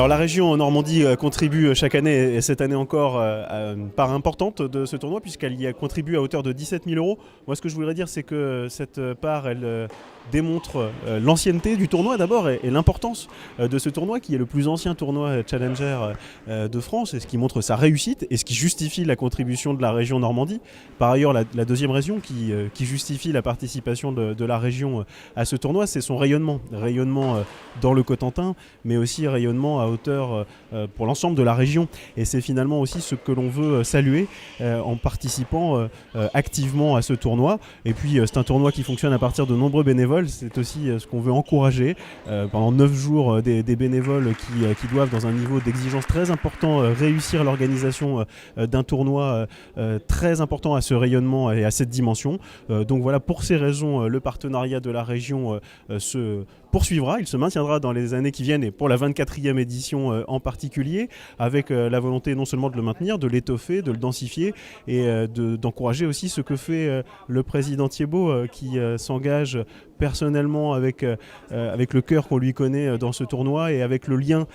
Alors la région Normandie contribue chaque année et cette année encore à une part importante de ce tournoi puisqu'elle y contribue à hauteur de 17 000 euros. Moi ce que je voudrais dire c'est que cette part elle démontre l'ancienneté du tournoi d'abord et l'importance de ce tournoi qui est le plus ancien tournoi Challenger de France et ce qui montre sa réussite et ce qui justifie la contribution de la région Normandie. Par ailleurs la deuxième région qui justifie la participation de la région à ce tournoi c'est son rayonnement dans le Cotentin mais aussi rayonnement à hauteur pour l'ensemble de la région et c'est finalement aussi ce que l'on veut saluer en participant activement à ce tournoi et puis c'est un tournoi qui fonctionne à partir de nombreux bénévoles, c'est aussi ce qu'on veut encourager pendant 9 jours des bénévoles qui doivent dans un niveau d'exigence très important réussir l'organisation d'un tournoi très important à ce rayonnement et à cette dimension donc voilà pour ces raisons le partenariat de la région se poursuivra, il se maintiendra dans les années qui viennent et pour la 24e édition en particulier, avec la volonté non seulement de le maintenir, de l'étoffer, de le densifier et d'encourager aussi ce que fait le président Thiebaud qui s'engage personnellement avec le cœur qu'on lui connaît dans ce tournoi et avec le lien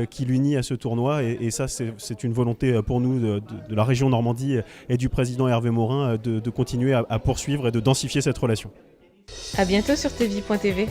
qui l'unit à ce tournoi et ça c'est une volonté pour nous de la région Normandie et du président Hervé Morin de continuer à poursuivre et de densifier cette relation. À bientôt sur tvi.tv.